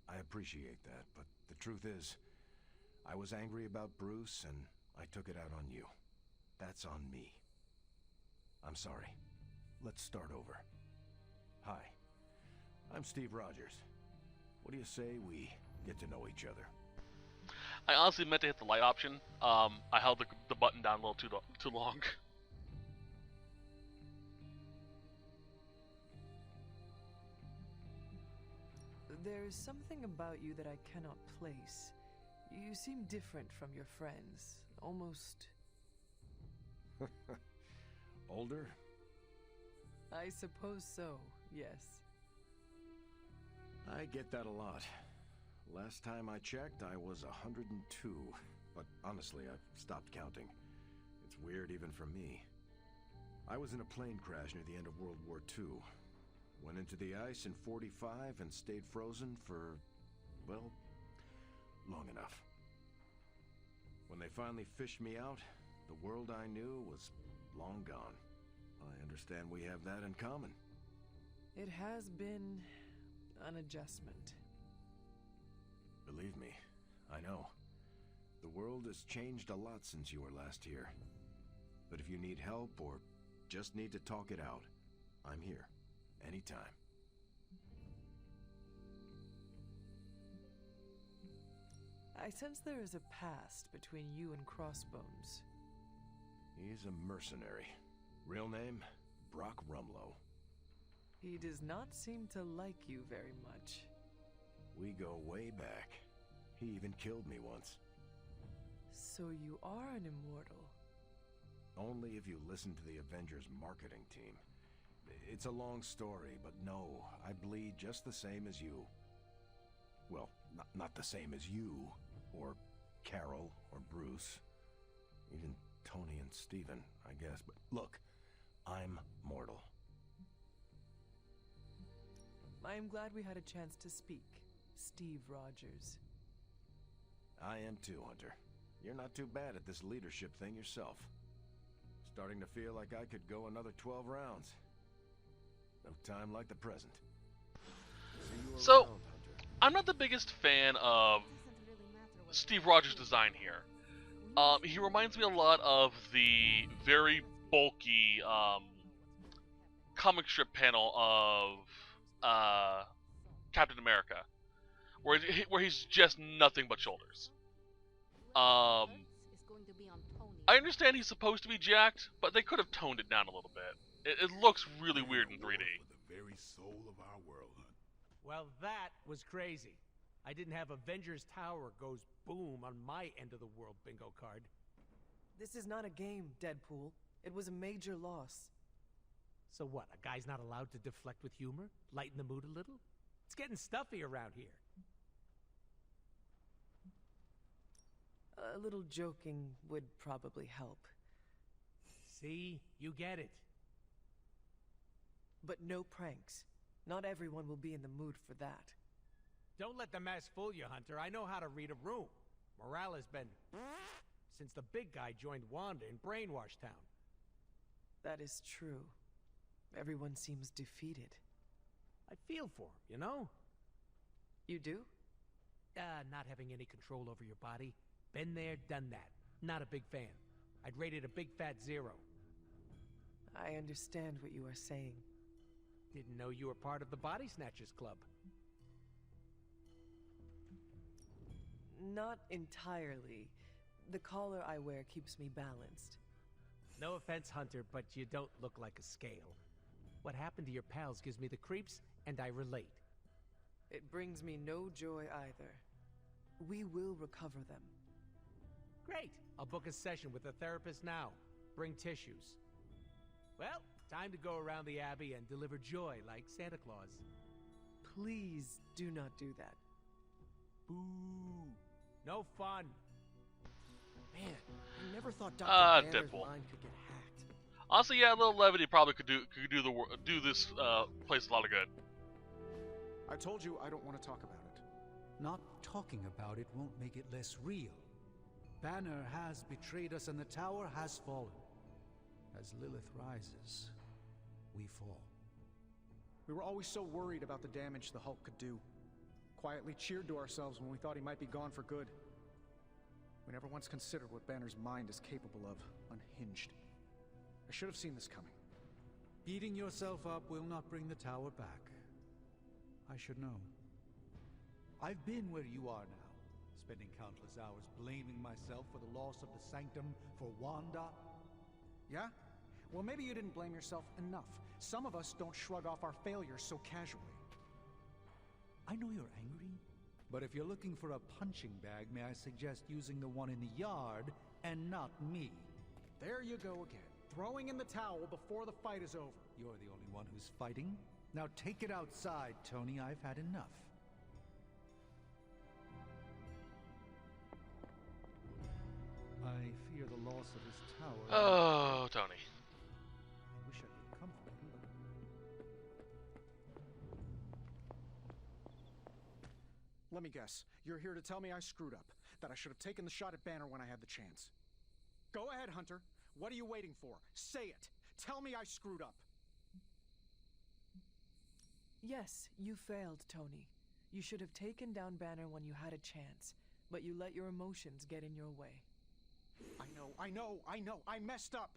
I appreciate that, but the truth is, I was angry about Bruce, and I took it out on you. That's on me. I'm sorry. Let's start over. Hi, I'm Steve Rogers. What do you say we get to know each other? I honestly meant to hit the light option. I held the button down a little too long. There is something about you that I cannot place. You seem different from your friends. Almost... Older? I suppose so, yes. I get that a lot. Last time I checked, I was 102. But honestly, I've stopped counting. It's weird even for me. I was in a plane crash near the end of World War II. Went into the ice in 45 and stayed frozen for, well, long enough. When they finally fished me out, the world I knew was long gone. I understand we have that in common. It has been an adjustment. Believe me, I know. The world has changed a lot since you were last here. But if you need help or just need to talk it out, I'm here. Anytime. I sense there is a past between you and Crossbones. He's a mercenary. Real name, Brock Rumlow. He does not seem to like you very much. We go way back. He even killed me once. So you are an immortal? Only if you listen to the Avengers marketing team. It's a long story, but no, I bleed just the same as you. Well, not the same as you, or Carol, or Bruce. Even Tony and Steven, I guess. But look, I'm mortal. I am glad we had a chance to speak, Steve Rogers. I am too, Hunter. You're not too bad at this leadership thing yourself. Starting to feel like I could go another 12 rounds. No time like the present. So, I'm not the biggest fan of Steve Rogers' design here. He reminds me a lot of the very bulky comic strip panel of Captain America, where he's just nothing but shoulders. I understand he's supposed to be jacked, but they could have toned it down a little bit. It looks really weird in 3D. The very soul of our world, huh? Well, that was crazy. I didn't have Avengers Tower goes boom on my end of the world bingo card. This is not a game, Deadpool. It was a major loss. So what, a guy's not allowed to deflect with humor? Lighten the mood a little? It's getting stuffy around here. A little joking would probably help. See? You get it. But no pranks. Not everyone will be in the mood for that. Don't let the mess fool you, Hunter. I know how to read a room. Morale has been since the big guy joined Wanda in Brainwash Town. That is true. Everyone seems defeated. I feel for him, you know? You do? Not having any control over your body. Been there, done that. Not a big fan. I'd rate it a big fat 0. I understand what you are saying. Didn't know you were part of the Body Snatchers Club. Not entirely. The collar I wear keeps me balanced. No offense, Hunter, but you don't look like a scale. What happened to your pals gives me the creeps, and I relate. It brings me no joy either. We will recover them. Great! I'll book a session with a therapist now. Bring tissues. Well, time to go around the Abbey and deliver joy like Santa Claus. Please do not do that. Boo! No fun! Man, I never thought Dr. Banner's mind could get hacked. Honestly, yeah, a little levity probably could do this place a lot of good. I told you I don't want to talk about it. Not talking about it won't make it less real. Banner has betrayed us and the tower has fallen. As Lilith rises, we fall. We were always so worried about the damage the Hulk could do. Quietly cheered to ourselves when we thought he might be gone for good. We never once considered what Banner's mind is capable of, unhinged. I should have seen this coming. Beating yourself up will not bring the tower back. I should know. I've been where you are now, spending countless hours blaming myself for the loss of the Sanctum for Wanda. Yeah? Well, maybe you didn't blame yourself enough. Some of us don't shrug off our failures so casually. I know you're angry, but if you're looking for a punching bag, may I suggest using the one in the yard and not me? There you go again. Throwing in the towel before the fight is over. You're the only one who's fighting. Now take it outside, Tony. I've had enough. I fear the loss of his tower. Oh, Tony. I wish I could comfort him, but... Let me guess. You're here to tell me I screwed up. That I should have taken the shot at Banner when I had the chance. Go ahead, Hunter. What are you waiting for? Say it! Tell me I screwed up! Yes, you failed, Tony. You should have taken down Banner when you had a chance, but you let your emotions get in your way. I know. I messed up.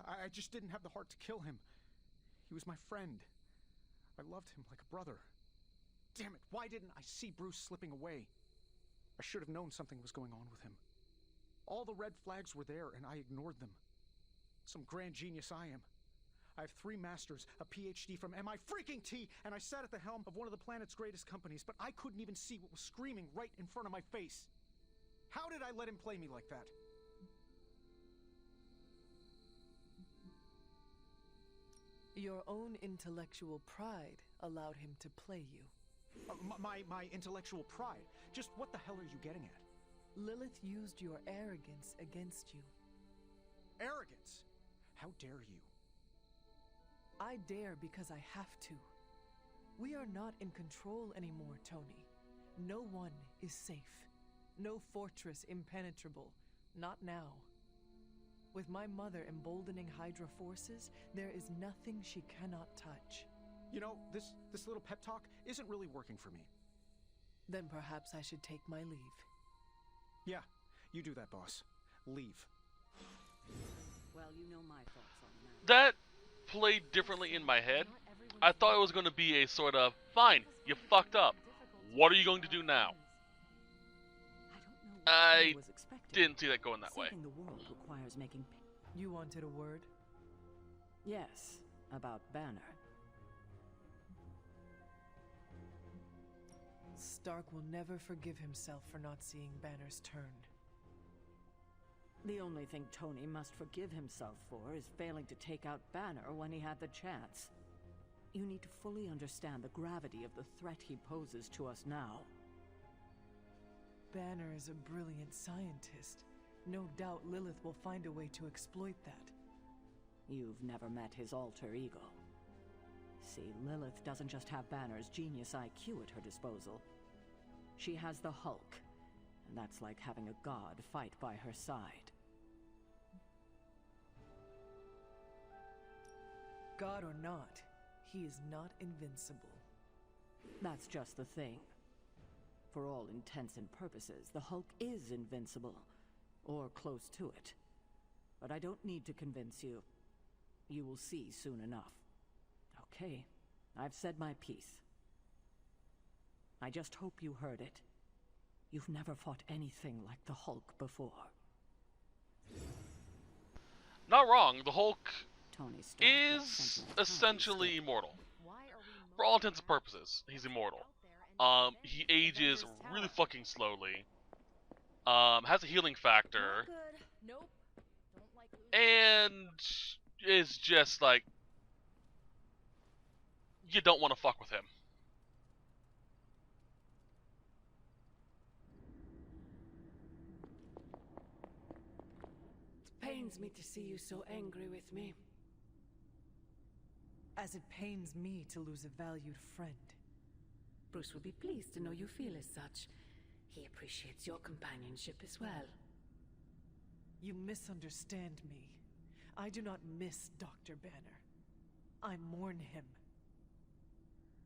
I just didn't have the heart to kill him. He was my friend. I loved him like a brother. Damn it, why didn't I see Bruce slipping away? I should have known something was going on with him. All the red flags were there, and I ignored them. Some grand genius I am. I have 3 masters, a PhD from MIT, and I sat at the helm of one of the planet's greatest companies, but I couldn't even see what was screaming right in front of my face. How did I let him play me like that? Your own intellectual pride allowed him to play you. My intellectual pride? Just what the hell are you getting at? Lilith used your arrogance against you. Arrogance? How dare you? I dare because I have to. We are not in control anymore, Tony. No one is safe. No fortress impenetrable. Not now. With my mother emboldening Hydra forces, there is nothing she cannot touch. You know, this little pep talk isn't really working for me. Then perhaps I should take my leave. Yeah, you do that, boss. Leave. Well, you know my thoughts on that. That played differently in my head. I thought it was going to be a sort of, fine, you fucked up. What are you going to do now? I didn't see that going that way. Saving the world requires making. You wanted a word? Yes, about Banner. Stark will never forgive himself for not seeing Banner's turn. The only thing Tony must forgive himself for is failing to take out Banner when he had the chance. You need to fully understand the gravity of the threat he poses to us now. Banner is a brilliant scientist. No doubt Lilith will find a way to exploit that. You've never met his alter ego. See, Lilith doesn't just have Banner's genius IQ at her disposal. She has the Hulk, and that's like having a god fight by her side. God or not, he is not invincible. That's just the thing. For all intents and purposes, the Hulk is invincible, or close to it. But I don't need to convince you. You will see soon enough. Okay, I've said my piece. I just hope you heard it. You've never fought anything like the Hulk before. Not wrong, the Hulk Tony Stark is essentially immortal. For all intents and purposes, he's immortal. He ages really fucking slowly. Has a healing factor. And is just like, you don't want to fuck with him. It pains me to see you so angry with me. As it pains me to lose a valued friend. Bruce will be pleased to know you feel as such. He appreciates your companionship as well. You misunderstand me. I do not miss Dr. Banner. I mourn him.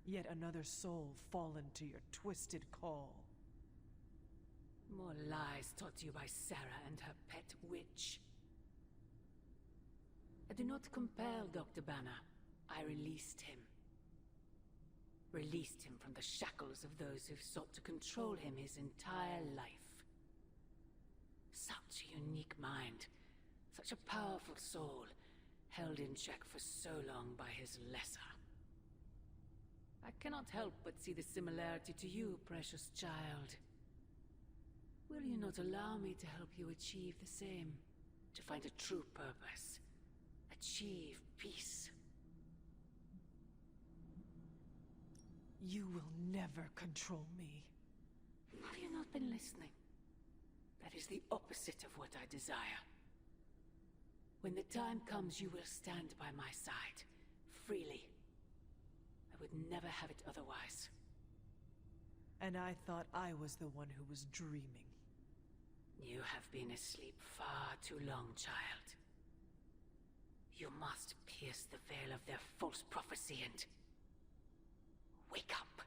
Yet another soul fallen to your twisted call. More lies taught to you by Sarah and her pet witch. I do not compel Dr. Banner. I released him. Released him from the shackles of those who've sought to control him his entire life. Such a unique mind, such a powerful soul, held in check for so long by his lesser. I cannot help but see the similarity to you, precious child. Will you not allow me to help you achieve the same? To find a true purpose, achieve peace. You will never control me. Have you not been listening? That is the opposite of what I desire. When the time comes, you will stand by my side, freely. I would never have it otherwise. And I thought I was the one who was dreaming. You have been asleep far too long, child. You must pierce the veil of their false prophecy and wake up.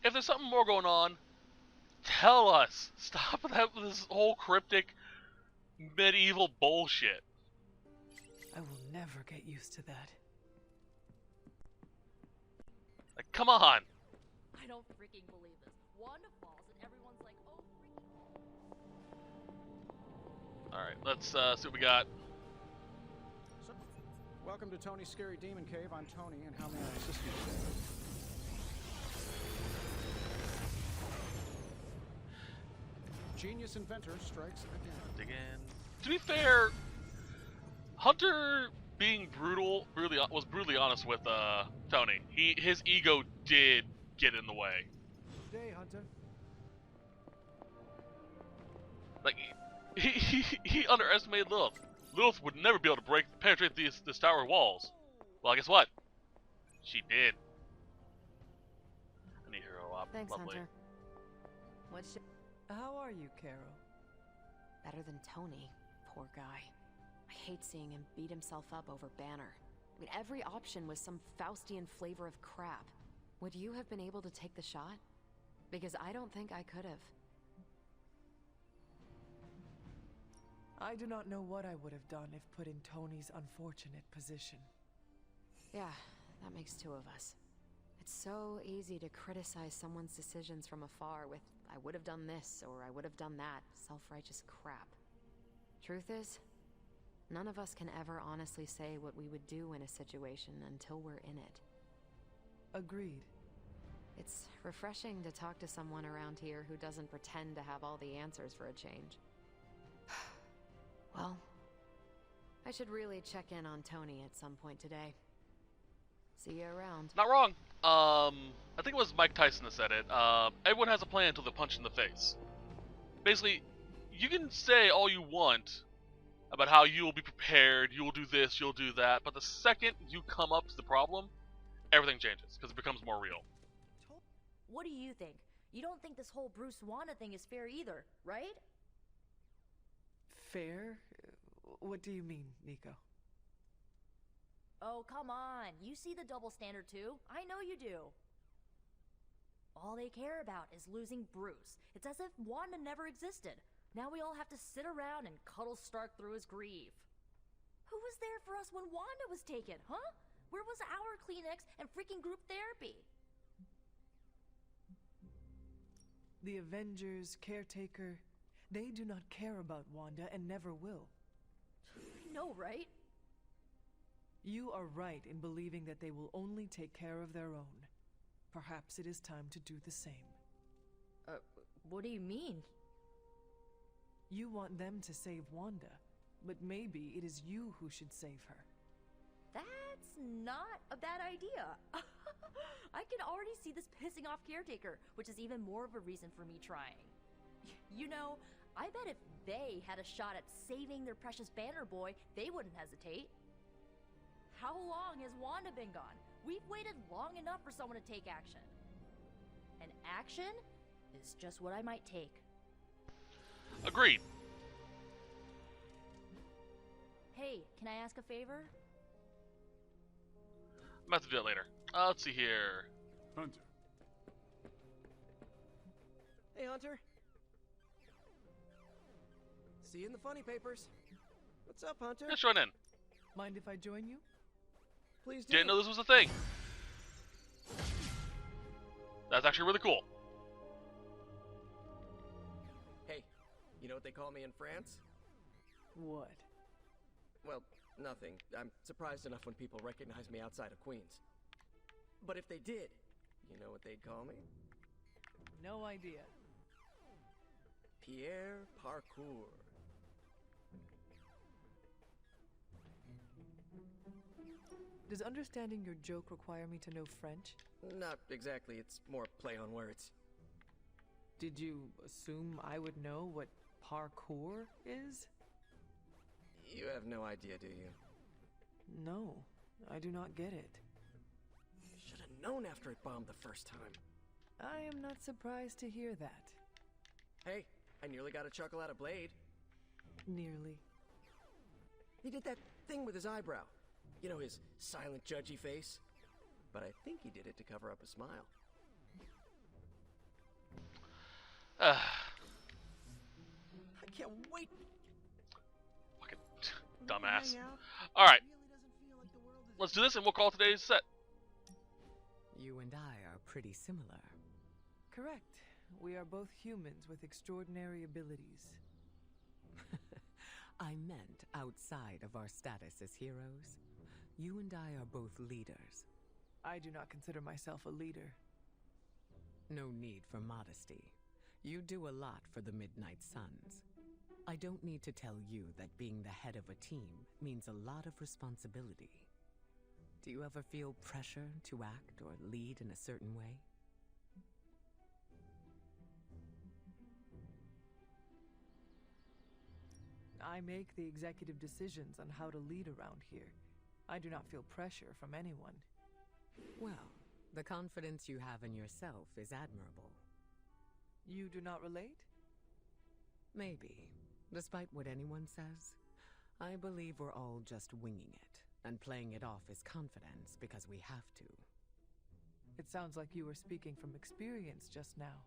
If there's something more going on, tell us. Stop this whole cryptic medieval bullshit. I will never get used to that. Like, come on. I don't freaking believe this. Wanda falls and everyone's like, oh, freaking. Alright, let's see what we got. So, welcome to Tony's Scary Demon Cave. I'm Tony, and how may I assist you today? Genius inventor strikes again. Dig in. To be fair, Hunter being was brutally honest with Tony. His ego did get in the way. Good day, Hunter. Like he underestimated Lilith. Lilith would never be able to penetrate this tower walls. Well, guess what? She did. I need hero up. Thanks, Lovely. Hunter. What's How are you, Carol? better than Tony? Poor guy. I hate seeing him beat himself up over Banner. I mean, every option was some Faustian flavor of crap. Would you have been able to take the shot? Because I don't think I could have. I do not know what I would have done if put in Tony's unfortunate position. Yeah, that makes two of us. It's so easy to criticize someone's decisions from afar with, I would have done this, or I would have done that, self-righteous crap. Truth is, none of us can ever honestly say what we would do in a situation until we're in it. Agreed. It's refreshing to talk to someone around here who doesn't pretend to have all the answers for a change. Well, I should really check in on Tony at some point today. See you around. Not wrong. I think it was Mike Tyson that said it. Everyone has a plan until they're punched in the face. Basically, you can say all you want about how you will be prepared, you will do this, you'll do that, but the second you come up to the problem, everything changes, because it becomes more real. What do you think? You don't think this whole Bruce Wanda thing is fair either, right? Fair? What do you mean, Nico? Oh, come on. You see the double standard too. I know you do. All they care about is losing Bruce. It's as if Wanda never existed. Now we all have to sit around and cuddle Stark through his grief. Who was there for us when Wanda was taken, huh? Where was our Kleenex and freaking group therapy? The Avengers, Caretaker, they do not care about Wanda and never will. I know, right? You are right in believing that they will only take care of their own. Perhaps it is time to do the same. What do you mean? You want them to save Wanda, but maybe it is you who should save her. That's not a bad idea. I can already see this pissing off Caretaker, which is even more of a reason for me trying. You know, I bet if they had a shot at saving their precious Banner boy, they wouldn't hesitate. How long has Wanda been gone? We've waited long enough for someone to take action. And action is just what I might take. Agreed. Hey, can I ask a favor? I'm about to do it later. Let's see here. Hunter. Hey, Hunter. See you in the funny papers. What's up, Hunter? Just run in. Mind if I join you? Please do. Didn't know this was a thing. That's actually really cool. Hey, you know what they call me in France? What? Well, nothing. I'm surprised enough when people recognize me outside of Queens. But if they did, you know what they'd call me? No idea. Pierre Parkour. Does understanding your joke require me to know French? Not exactly. It's more play on words. Did you assume I would know what parkour is? You have no idea, do you? No, I do not get it. Should have known after it bombed the first time. I am not surprised to hear that. Hey, I nearly got a chuckle out of Blade. Nearly. He did that thing with his eyebrow. You know, his silent, judgy face. But I think he did it to cover up a smile. I can't wait. Fucking dumbass. Alright. Let's do this and we'll call today's set. You and I are pretty similar. Correct. We are both humans with extraordinary abilities. I meant outside of our status as heroes. You and I are both leaders. I do not consider myself a leader. No need for modesty. You do a lot for the Midnight Suns. I don't need to tell you that being the head of a team means a lot of responsibility. Do you ever feel pressure to act or lead in a certain way? I make the executive decisions on how to lead around here. I do not feel pressure from anyone. Well, the confidence you have in yourself is admirable. You do not relate? Maybe. Despite what anyone says, I believe we're all just winging it and playing it off as confidence because we have to. It sounds like you were speaking from experience just now.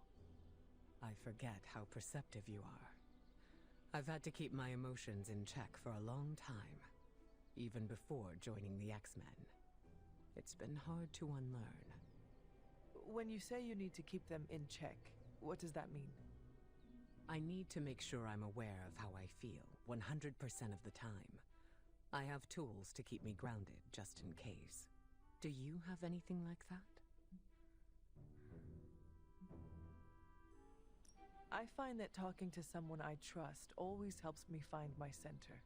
I forget how perceptive you are. I've had to keep my emotions in check for a long time, even before joining the X-Men. It's been hard to unlearn. When you say you need to keep them in check, what does that mean? I need to make sure I'm aware of how I feel 100% of the time. I have tools to keep me grounded just in case. Do you have anything like that? I find that talking to someone I trust always helps me find my center.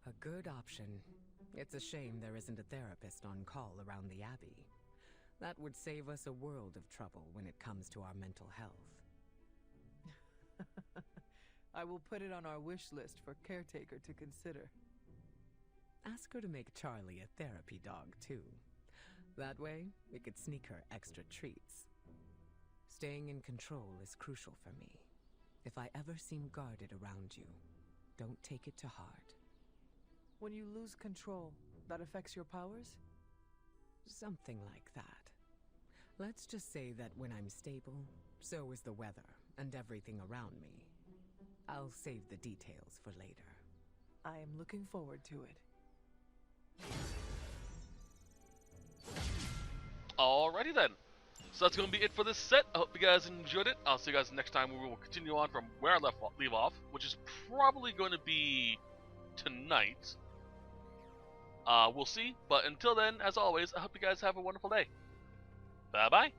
A good option. It's a shame there isn't a therapist on call around the Abbey. That would save us a world of trouble when it comes to our mental health. I will put it on our wish list for Caretaker to consider. Ask her to make Charlie a therapy dog, too. That way, we could sneak her extra treats. Staying in control is crucial for me. If I ever seem guarded around you, don't take it to heart. When you lose control, that affects your powers? Something like that. Let's just say that when I'm stable, so is the weather and everything around me. I'll save the details for later. I am looking forward to it. Alrighty then. So that's going to be it for this set. I hope you guys enjoyed it. I'll see you guys next time where we will continue on from where I leave off, which is probably going to be tonight. We'll see. But until then, as always, I hope you guys have a wonderful day. Bye-bye.